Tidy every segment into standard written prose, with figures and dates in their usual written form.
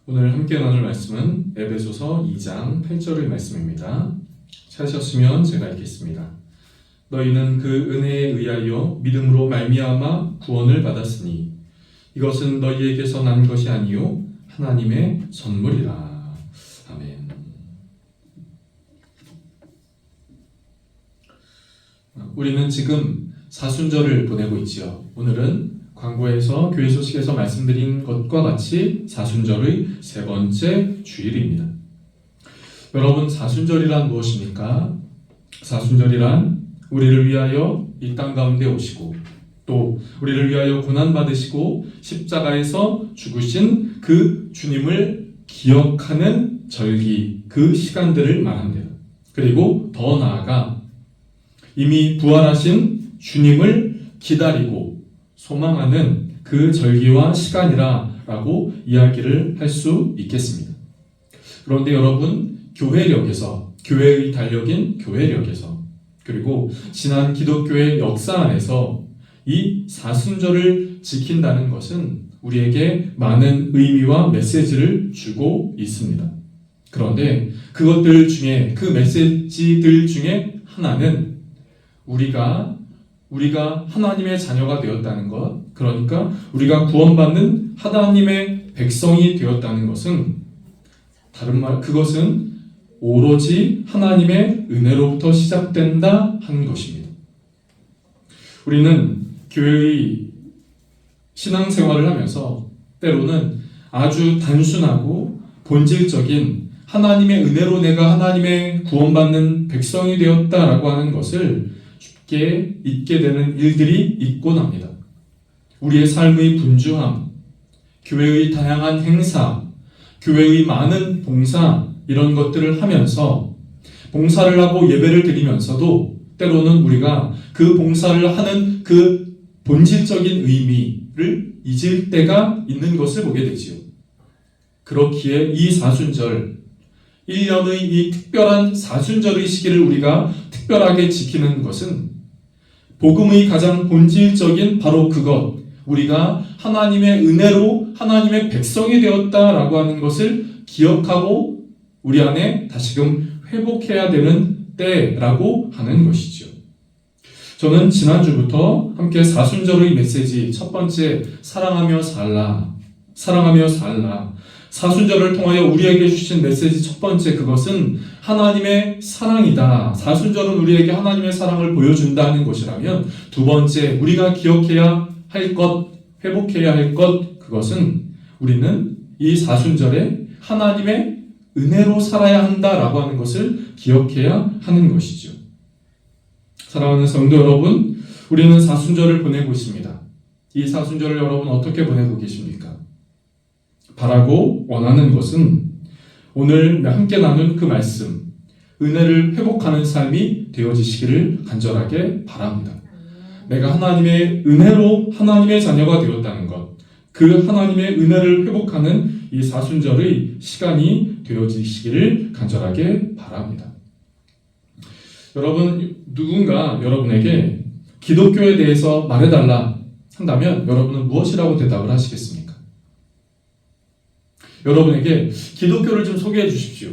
오늘 함께 나눌 말씀은 에베소서 2장 8절의 말씀입니다. 찾으셨으면 제가 읽겠습니다. 너희는 그 은혜에 의하여 믿음으로 말미암아 구원을 받았으니 이것은 너희에게서 난 것이 아니요 하나님의 선물이라. 아멘. 우리는 지금 사순절을 보내고 있지요. 오늘은 광고에서 교회 소식에서 말씀드린 것과 같이 사순절의 세 번째 주일입니다. 여러분, 사순절이란 무엇입니까? 사순절이란 우리를 위하여 이 땅 가운데 오시고 또 우리를 위하여 고난받으시고 십자가에서 죽으신 그 주님을 기억하는 절기, 그 시간들을 말합니다. 그리고 더 나아가 이미 부활하신 주님을 기다리고 소망하는 그 절기와 시간이라고 이야기를 할 수 있겠습니다. 그런데 여러분, 교회력에서, 교회의 달력인 교회력에서, 그리고 지난 기독교의 역사 안에서 이 사순절을 지킨다는 것은 우리에게 많은 의미와 메시지를 주고 있습니다. 그런데 그것들 중에, 그 메시지들 중에 하나는 우리가 하나님의 자녀가 되었다는 것, 그러니까 우리가 구원받는 하나님의 백성이 되었다는 것은 다른 말, 그것은 오로지 하나님의 은혜로부터 시작된다 한 것입니다. 우리는 교회의 신앙생활을 하면서 때로는 아주 단순하고 본질적인 하나님의 은혜로 내가 하나님의 구원받는 백성이 되었다라고 하는 것을 쉽게 잊게 되는 일들이 있곤 합니다. 우리의 삶의 분주함, 교회의 다양한 행사, 교회의 많은 봉사, 이런 것들을 하면서 봉사를 하고 예배를 드리면서도 때로는 우리가 그 봉사를 하는 그 본질적인 의미를 잊을 때가 있는 것을 보게 되지요. 그렇기에 이 사순절, 1년의 이 특별한 사순절의 시기를 우리가 특별하게 지키는 것은 복음의 가장 본질적인 바로 그것, 우리가 하나님의 은혜로 하나님의 백성이 되었다라고 하는 것을 기억하고 우리 안에 다시금 회복해야 되는 때라고 하는 것이죠. 저는 지난주부터 함께 사순절의 메시지 첫 번째, 사랑하며 살라, 사랑하며 살라, 사순절을 통하여 우리에게 주신 메시지 첫 번째, 그것은 하나님의 사랑이다. 사순절은 우리에게 하나님의 사랑을 보여준다는 것이라면, 두 번째, 우리가 기억해야 할 것, 회복해야 할 것, 그것은 우리는 이 사순절에 하나님의 은혜로 살아야 한다라고 하는 것을 기억해야 하는 것이죠. 사랑하는 성도 여러분, 우리는 사순절을 보내고 있습니다. 이 사순절을 여러분 어떻게 보내고 계십니까? 바라고 원하는 것은 오늘 함께 나눈 그 말씀, 은혜를 회복하는 삶이 되어지시기를 간절하게 바랍니다. 내가 하나님의 은혜로 하나님의 자녀가 되었다는 것, 그 하나님의 은혜를 회복하는 이 사순절의 시간이 되어지시기를 간절하게 바랍니다. 여러분, 누군가 여러분에게 기독교에 대해서 말해달라 한다면 여러분은 무엇이라고 대답을 하시겠습니까? 여러분에게 기독교를 좀 소개해 주십시오.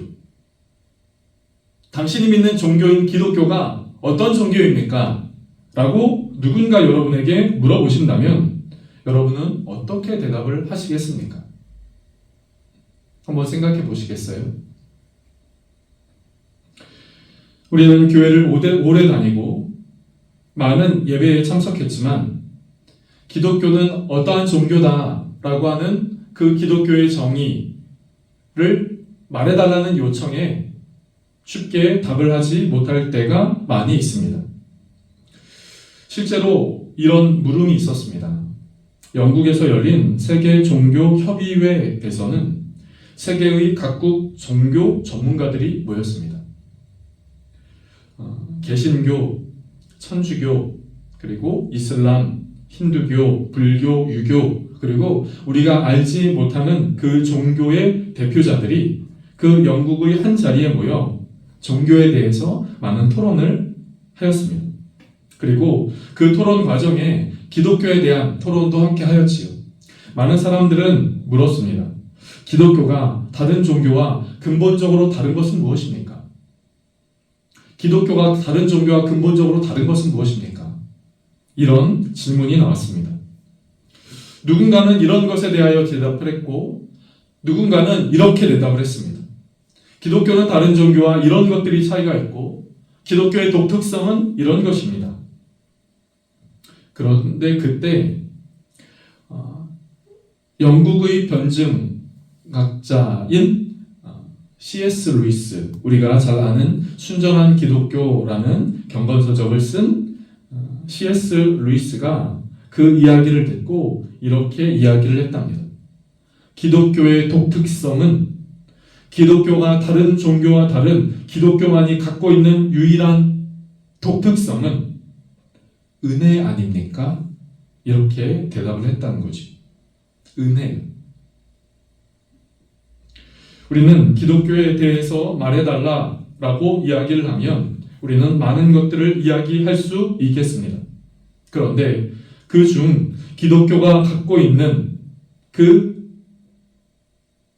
당신이 믿는 종교인 기독교가 어떤 종교입니까? 라고 누군가 여러분에게 물어보신다면 여러분은 어떻게 대답을 하시겠습니까? 한번 생각해 보시겠어요? 우리는 교회를 오래 다니고 많은 예배에 참석했지만 기독교는 어떠한 종교다라고 하는 그 기독교의 정의를 말해달라는 요청에 쉽게 답을 하지 못할 때가 많이 있습니다. 실제로 이런 물음이 있었습니다. 영국에서 열린 세계 종교 협의회에서는 세계의 각국 종교 전문가들이 모였습니다. 개신교, 천주교, 그리고 이슬람, 힌두교, 불교, 유교, 그리고 우리가 알지 못하는 그 종교의 대표자들이 그 영국의 한 자리에 모여 종교에 대해서 많은 토론을 하였습니다. 그리고 그 토론 과정에 기독교에 대한 토론도 함께 하였지요. 많은 사람들은 물었습니다. 기독교가 다른 종교와 근본적으로 다른 것은 무엇입니까? 기독교가 다른 종교와 근본적으로 다른 것은 무엇입니까? 이런 질문이 나왔습니다. 누군가는 이런 것에 대하여 대답을 했고 누군가는 이렇게 대답을 했습니다. 기독교는 다른 종교와 이런 것들이 차이가 있고 기독교의 독특성은 이런 것입니다. 그런데 그때 영국의 변증학자인 C.S. 루이스, 우리가 잘 아는 순전한 기독교라는 경건서적을 쓴 C.S. 루이스가 그 이야기를 듣고 이렇게 이야기를 했답니다. 기독교의 독특성은 기독교가 다른 종교와 다른 기독교만이 갖고 있는 유일한 독특성은 은혜 아닙니까? 이렇게 대답을 했다는 거죠. 은혜. 우리는 기독교에 대해서 말해달라라고 이야기를 하면 우리는 많은 것들을 이야기할 수 있겠습니다. 그런데 그중 기독교가 갖고 있는 그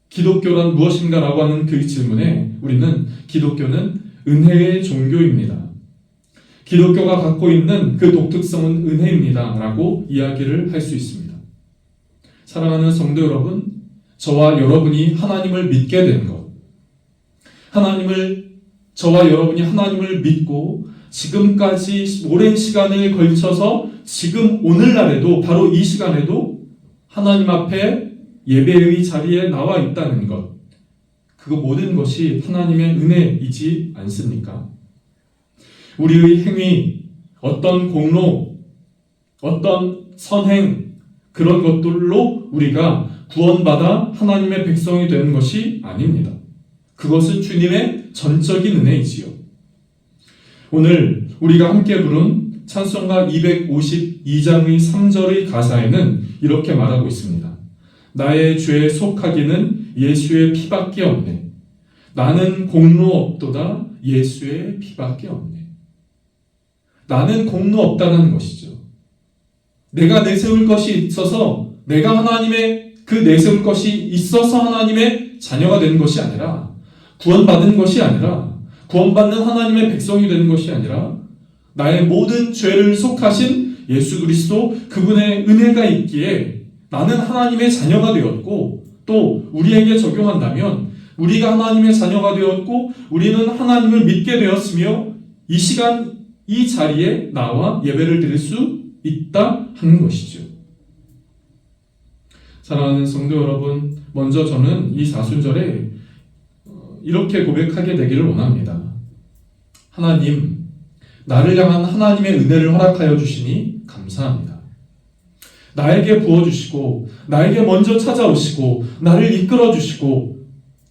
기독교란 무엇인가 라고 하는 그 질문에 우리는 기독교는 은혜의 종교입니다. 기독교가 갖고 있는 그 독특성은 은혜입니다 라고 이야기를 할 수 있습니다. 사랑하는 성도 여러분, 저와 여러분이 하나님을 믿게 된 것, 저와 여러분이 하나님을 믿고 지금까지 오랜 시간을 걸쳐서 지금 오늘날에도 바로 이 시간에도 하나님 앞에 예배의 자리에 나와 있다는 것, 그 모든 것이 하나님의 은혜이지 않습니까? 우리의 행위, 어떤 공로, 어떤 선행, 그런 것들로 우리가 구원받아 하나님의 백성이 되는 것이 아닙니다. 그것은 주님의 전적인 은혜이지요. 오늘 우리가 함께 부른 찬송가 252장의 3절의 가사에는 이렇게 말하고 있습니다. 나의 죄에 속하기는 예수의 피밖에 없네. 나는 공로 없도다 예수의 피밖에 없네. 나는 공로 없다는 것이죠. 내가 내세울 것이 있어서 내가 하나님의 내세울 것이 있어서 하나님의 자녀가 되는 것이 아니라 구원받은 것이 아니라 구원받는 하나님의 백성이 되는 것이 아니라 나의 모든 죄를 속하신 예수 그리스도 그분의 은혜가 있기에 나는 하나님의 자녀가 되었고 또 우리에게 적용한다면 우리가 하나님의 자녀가 되었고 우리는 하나님을 믿게 되었으며 이 시간 이 자리에 나와 예배를 드릴 수 있다 하는 것이죠. 사랑하는 성도 여러분, 먼저 저는 이 사순절에 이렇게 고백하게 되기를 원합니다. 하나님, 나를 향한 하나님의 은혜를 허락하여 주시니 감사합니다. 나에게 부어주시고 나에게 먼저 찾아오시고 나를 이끌어 주시고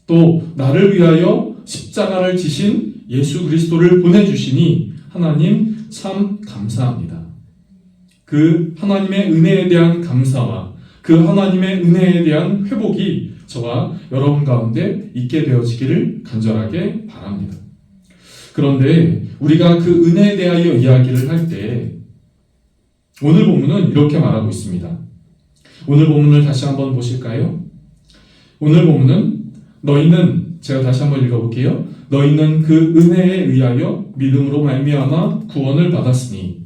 또 나를 위하여 십자가를 지신 예수 그리스도를 보내주시니 하나님 참 감사합니다. 그 하나님의 은혜에 대한 감사와 그 하나님의 은혜에 대한 회복이 저와 여러분 가운데 있게 되어지기를 간절하게 바랍니다. 그런데 우리가 그 은혜에 대하여 이야기를 할 때 오늘 본문은 이렇게 말하고 있습니다. 오늘 본문을 다시 한번 보실까요? 오늘 본문은 너희는, 제가 다시 한번 읽어볼게요. 너희는 그 은혜에 의하여 믿음으로 말미암아 구원을 받았으니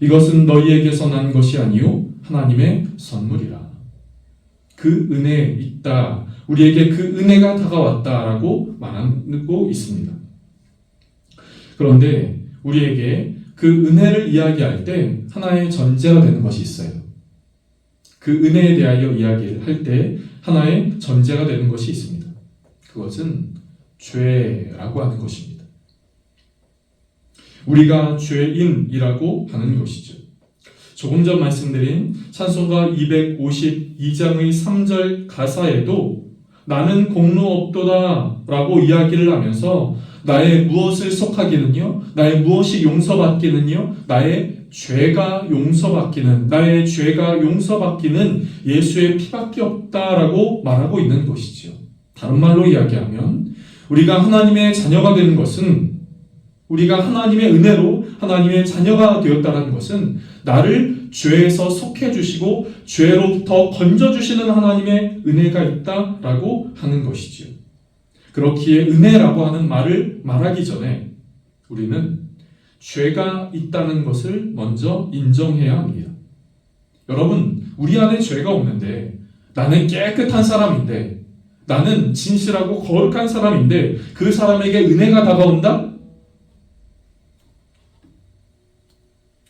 이것은 너희에게서 난 것이 아니요 하나님의 선물이라. 그 은혜에 있다. 우리에게 그 은혜가 다가왔다라고 말하고 있습니다. 그런데 우리에게 그 은혜를 이야기할 때 하나의 전제가 되는 것이 있어요. 그 은혜에 대하여 이야기를 할 때 하나의 전제가 되는 것이 있습니다. 그것은 죄라고 하는 것입니다. 우리가 죄인이라고 하는 것이죠. 조금 전 말씀드린 찬송가 252장의 3절 가사에도 나는 공로 없도다 라고 이야기를 하면서 나의 무엇을 속하기는요, 나의 무엇이 용서받기는요, 나의 죄가 용서받기는 예수의 피밖에 없다라고 말하고 있는 것이죠. 다른 말로 이야기하면 우리가 하나님의 자녀가 되는 것은 우리가 하나님의 은혜로 하나님의 자녀가 되었다는 것은 나를 죄에서 속해 주시고 죄로부터 건져 주시는 하나님의 은혜가 있다라고 하는 것이지요. 그렇기에 은혜라고 하는 말을 말하기 전에 우리는 죄가 있다는 것을 먼저 인정해야 합니다. 여러분, 우리 안에 죄가 없는데, 나는 깨끗한 사람인데, 나는 진실하고 거룩한 사람인데 그 사람에게 은혜가 다가온다?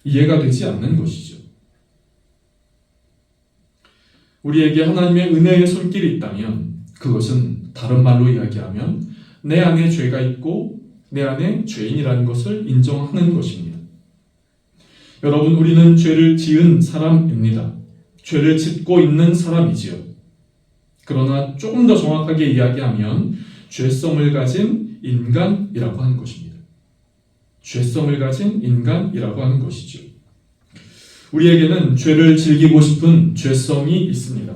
이해가 되지 않는 것이죠. 우리에게 하나님의 은혜의 손길이 있다면 그것은 다른 말로 이야기하면 내 안에 죄가 있고 내 안에 죄인이라는 것을 인정하는 것입니다. 여러분, 우리는 죄를 지은 사람입니다. 죄를 짓고 있는 사람이지요. 그러나 조금 더 정확하게 이야기하면 죄성을 가진 인간이라고 하는 것입니다. 죄성을 가진 인간이라고 하는 것이죠. 우리에게는 죄를 즐기고 싶은 죄성이 있습니다.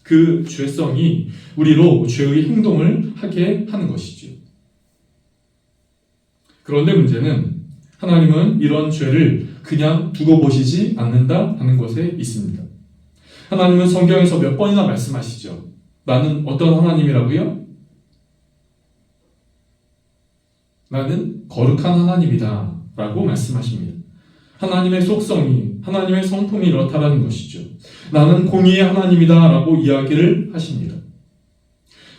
그 죄성이 우리로 죄의 행동을 하게 하는 것이죠. 그런데 문제는 하나님은 이런 죄를 그냥 두고 보시지 않는다 하는 것에 있습니다. 하나님은 성경에서 몇 번이나 말씀하시죠. 나는 어떤 하나님이라고요? 나는 거룩한 하나님이다 라고 말씀하십니다. 하나님의 속성이, 하나님의 성품이 이렇다라는 것이죠. 나는 공의의 하나님이다 라고 이야기를 하십니다.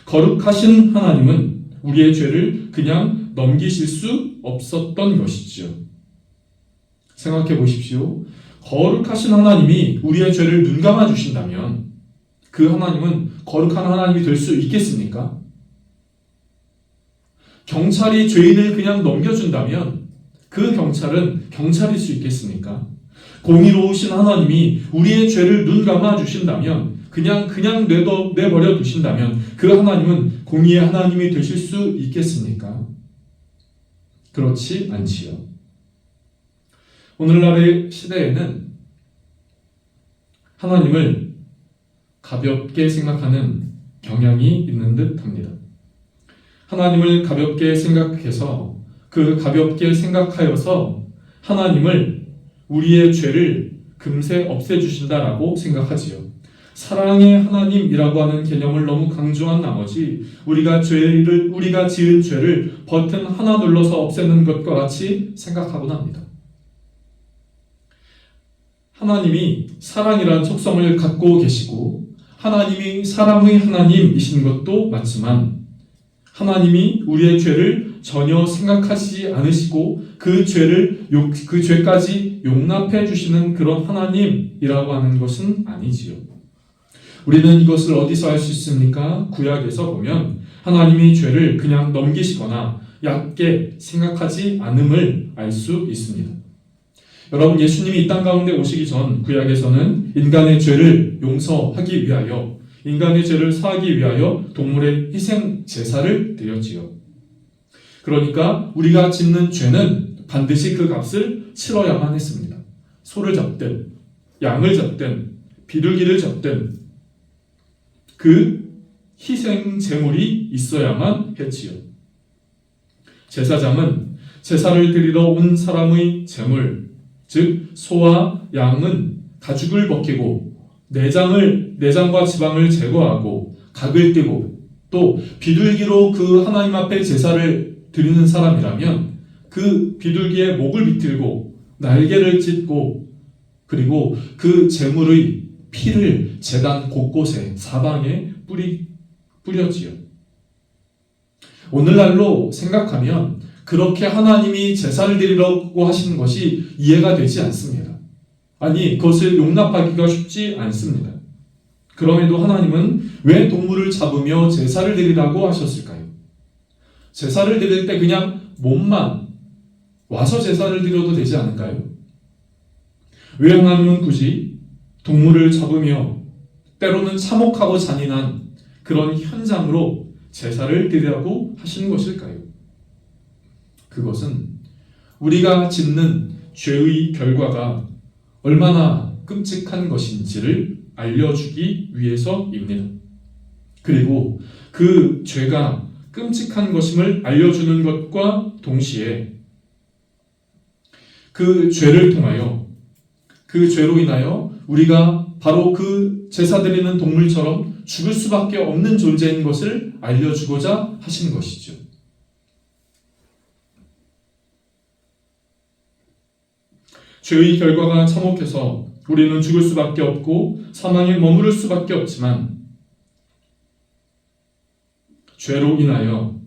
거룩하신 하나님은 우리의 죄를 그냥 넘기실 수 없었던 것이죠. 생각해 보십시오. 거룩하신 하나님이 우리의 죄를 눈감아 주신다면 그 하나님은 거룩한 하나님이 될 수 있겠습니까? 경찰이 죄인을 그냥 넘겨준다면 그 경찰은 경찰일 수 있겠습니까? 공의로우신 하나님이 우리의 죄를 눈감아 주신다면 그냥 내버려 두신다면 그 하나님은 공의의 하나님이 되실 수 있겠습니까? 그렇지 않지요. 오늘날의 시대에는 하나님을 가볍게 생각하는 경향이 있는 듯 합니다. 하나님을 가볍게 생각해서 그 가볍게 생각하여서 하나님을 우리의 죄를 금세 없애주신다라고 생각하지요. 사랑의 하나님이라고 하는 개념을 너무 강조한 나머지 우리가 지은 죄를 버튼 하나 눌러서 없애는 것과 같이 생각하곤 합니다. 하나님이 사랑이라는 속성을 갖고 계시고 하나님이 사랑의 하나님이신 것도 맞지만 하나님이 우리의 죄를 전혀 생각하지 않으시고 그 죄까지 용납해 주시는 그런 하나님이라고 하는 것은 아니지요. 우리는 이것을 어디서 알 수 있습니까? 구약에서 보면 하나님이 죄를 그냥 넘기시거나 얕게 생각하지 않음을 알 수 있습니다. 여러분, 예수님이 이 땅 가운데 오시기 전 구약에서는 인간의 죄를 용서하기 위하여, 인간의 죄를 사하기 위하여 동물의 희생 제사를 드렸지요. 그러니까 우리가 짓는 죄는 반드시 그 값을 치러야만 했습니다. 소를 잡든 양을 잡든 비둘기를 잡든 그 희생 제물이 있어야만 했지요. 제사장은 제사를 드리러 온 사람의 제물, 즉 소와 양은 가죽을 벗기고 내장과 지방을 제거하고 각을 떼고 또 비둘기로 그 하나님 앞에 제사를 드리는 사람이라면 그 비둘기의 목을 비틀고 날개를 찢고 그리고 그 제물의 피를 제단 곳곳에 사방에 뿌렸지요. 오늘날로 생각하면 그렇게 하나님이 제사를 드리려고 하시는 것이 이해가 되지 않습니다. 아니, 그것을 용납하기가 쉽지 않습니다. 그럼에도 하나님은 왜 동물을 잡으며 제사를 드리라고 하셨을까요? 제사를 드릴 때 그냥 몸만 와서 제사를 드려도 되지 않을까요? 왜 하나님은 굳이 동물을 잡으며 때로는 참혹하고 잔인한 그런 현장으로 제사를 드리라고 하시는 것일까요? 그것은 우리가 짓는 죄의 결과가 얼마나 끔찍한 것인지를 알려주기 위해서입니다. 그리고 그 죄가 끔찍한 것임을 알려주는 것과 동시에 그 죄를 통하여, 그 죄로 인하여 우리가 바로 그 제사 드리는 동물처럼 죽을 수밖에 없는 존재인 것을 알려주고자 하신 것이죠. 죄의 결과가 참혹해서 우리는 죽을 수밖에 없고 사망에 머무를 수밖에 없지만, 죄로 인하여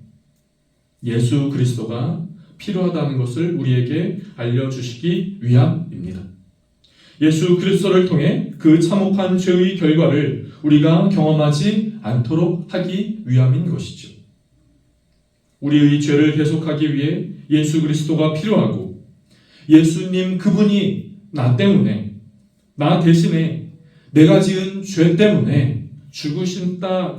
예수 그리스도가 필요하다는 것을 우리에게 알려주시기 위함입니다. 예수 그리스도를 통해 그 참혹한 죄의 결과를 우리가 경험하지 않도록 하기 위함인 것이죠. 우리의 죄를 대속하기 위해 예수 그리스도가 필요하고, 예수님 그분이 나 때문에, 나 대신에 내가 지은 죄 때문에 죽으셨다라고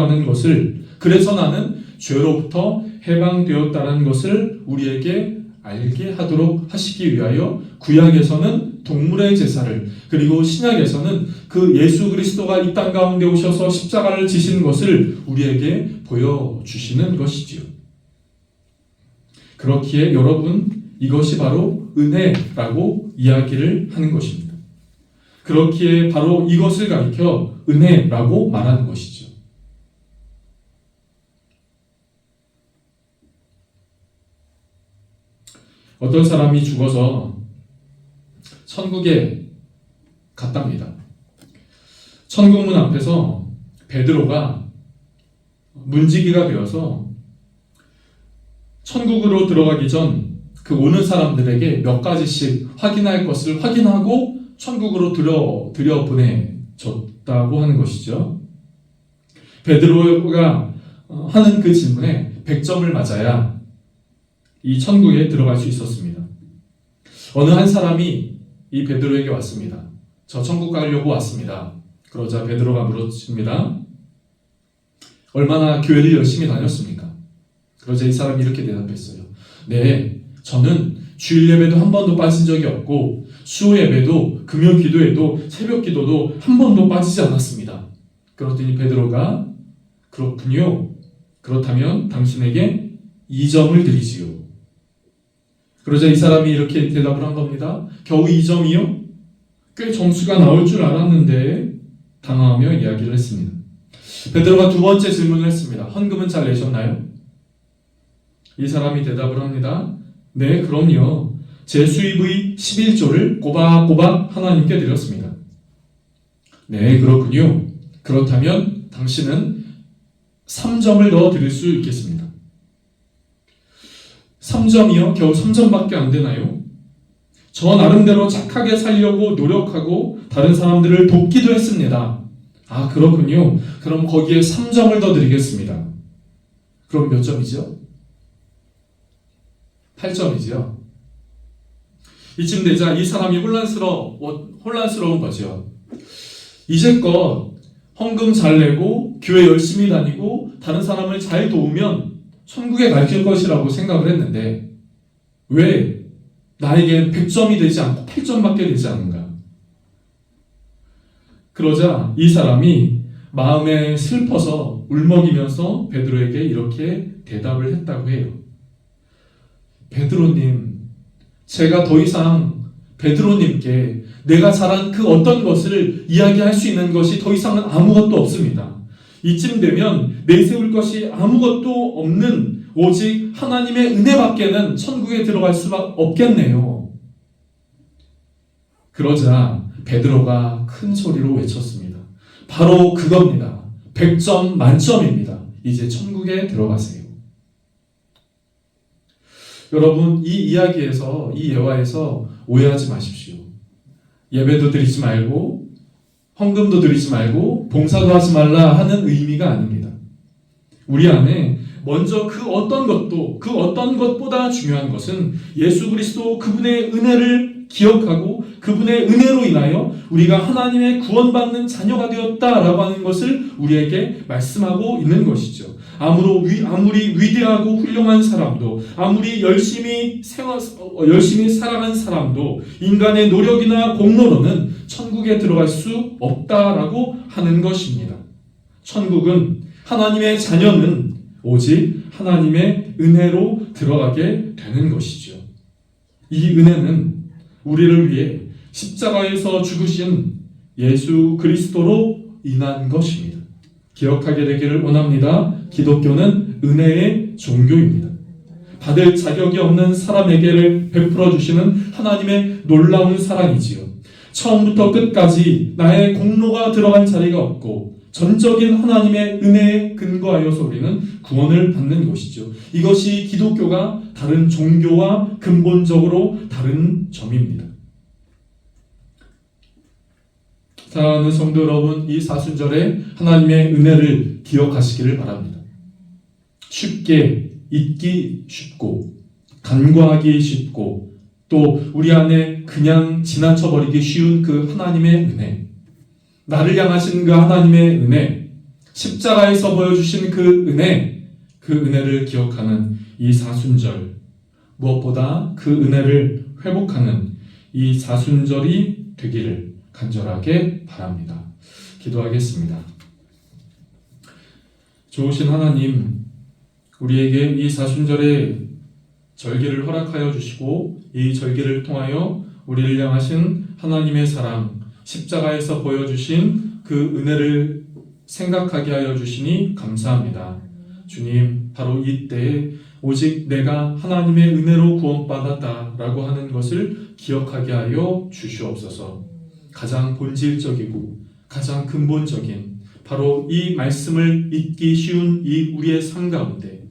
하는 것을, 그래서 나는 죄로부터 해방되었다는 것을 우리에게 알게 하도록 하시기 위하여 구약에서는 동물의 제사를, 그리고 신약에서는 그 예수 그리스도가 이 땅 가운데 오셔서 십자가를 지신 것을 우리에게 보여주시는 것이지요. 그렇기에 여러분, 이것이 바로 은혜라고 이야기를 하는 것입니다. 그렇기에 바로 이것을 가리켜 은혜라고 말하는 것이죠. 어떤 사람이 죽어서 천국에 갔답니다. 천국문 앞에서 베드로가 문지기가 되어서 천국으로 들어가기 전 그 오는 사람들에게 몇 가지씩 확인할 것을 확인하고 천국으로 들여보내줬다고 하는 것이죠. 베드로가 하는 그 질문에 100점을 맞아야 이 천국에 들어갈 수 있었습니다. 어느 한 사람이 이 베드로에게 왔습니다. 저 천국 가려고 왔습니다. 그러자 베드로가 물었습니다. 얼마나 교회를 열심히 다녔습니까? 그러자 이 사람이 이렇게 대답했어요. 네, 저는 주일 예배도 한 번도 빠진 적이 없고 수요 예배도, 금요 기도에도, 새벽 기도도 한 번도 빠지지 않았습니다. 그랬더니 베드로가 그렇군요. 그렇다면 당신에게 2점을 드리지요. 그러자 이 사람이 이렇게 대답을 한 겁니다. 겨우 2점이요? 꽤 점수가 나올 줄 알았는데, 당황하며 이야기를 했습니다. 베드로가 두 번째 질문을 했습니다. 헌금은 잘 내셨나요? 이 사람이 대답을 합니다. 네, 그럼요. 제 수입의 11조를 꼬박꼬박 하나님께 드렸습니다. 네, 그렇군요. 그렇다면 당신은 3점을 더 드릴 수 있겠습니다. 3점이요? 겨우 3점밖에 안 되나요? 저 나름대로 착하게 살려고 노력하고 다른 사람들을 돕기도 했습니다. 아, 그렇군요. 그럼 거기에 3점을 더 드리겠습니다. 그럼 몇 점이죠? 8점이죠. 이쯤 되자 이 사람이 혼란스러운 거죠. 이제껏 헌금 잘 내고 교회 열심히 다니고 다른 사람을 잘 도우면 천국에 갈 것이라고 생각을 했는데 왜 나에게 100점이 되지 않고 8점밖에 되지 않는가? 그러자 이 사람이 마음에 슬퍼서 울먹이면서 베드로에게 이렇게 대답을 했다고 해요. 베드로님, 제가 더 이상 베드로님께 내가 잘한 그 어떤 것을 이야기할 수 있는 것이 더 이상은 아무것도 없습니다. 이쯤 되면 내세울 것이 아무것도 없는 오직 하나님의 은혜밖에는 천국에 들어갈 수밖에 없겠네요. 그러자 베드로가 큰 소리로 외쳤습니다. 바로 그겁니다. 100점 만점입니다. 이제 천국에 들어가세요. 여러분, 이 이야기에서, 이 예화에서 오해하지 마십시오. 예배도 드리지 말고 헌금도 드리지 말고 봉사도 하지 말라 하는 의미가 아닙니다. 우리 안에 먼저 그 어떤 것보다 중요한 것은 예수 그리스도 그분의 은혜를 기억하고 그분의 은혜로 인하여 우리가 하나님의 구원받는 자녀가 되었다라고 하는 것을 우리에게 말씀하고 있는 것이죠. 아무리 위대하고 훌륭한 사람도, 아무리 열심히 살아간 사람도 인간의 노력이나 공로로는 천국에 들어갈 수 없다라고 하는 것입니다. 천국은, 하나님의 자녀는 오직 하나님의 은혜로 들어가게 되는 것이죠. 이 은혜는 우리를 위해 십자가에서 죽으신 예수 그리스도로 인한 것입니다. 기억하게 되기를 원합니다. 기독교는 은혜의 종교입니다. 받을 자격이 없는 사람에게를 베풀어 주시는 하나님의 놀라운 사랑이지요. 처음부터 끝까지 나의 공로가 들어간 자리가 없고 전적인 하나님의 은혜에 근거하여서 우리는 구원을 받는 것이죠. 이것이 기독교가 다른 종교와 근본적으로 다른 점입니다. 사랑하는 성도 여러분, 이 사순절에 하나님의 은혜를 기억하시기를 바랍니다. 쉽게 잊기 쉽고 간과하기 쉽고 또 우리 안에 그냥 지나쳐버리기 쉬운 그 하나님의 은혜, 나를 향하신 그 하나님의 은혜, 십자가에서 보여주신 그 은혜를 기억하는 이 사순절, 무엇보다 그 은혜를 회복하는 이 사순절이 되기를 간절하게 바랍니다. 기도하겠습니다. 좋으신 하나님, 우리에게 이 사순절에 절기를 허락하여 주시고 이 절기를 통하여 우리를 향하신 하나님의 사랑, 십자가에서 보여주신 그 은혜를 생각하게 하여 주시니 감사합니다. 주님, 바로 이때에 오직 내가 하나님의 은혜로 구원받았다라고 하는 것을 기억하게 하여 주시옵소서. 가장 본질적이고 가장 근본적인 바로 이 말씀을 잊기 쉬운 이 우리의 삶 가운데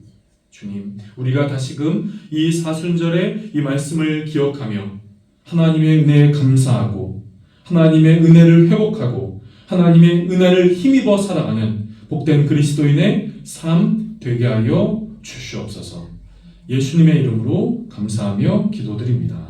주님, 우리가 다시금 이 사순절에 이 말씀을 기억하며 하나님의 은혜에 감사하고 하나님의 은혜를 회복하고 하나님의 은혜를 힘입어 살아가는 복된 그리스도인의 삶 되게 하여 주시옵소서. 예수님의 이름으로 감사하며 기도드립니다.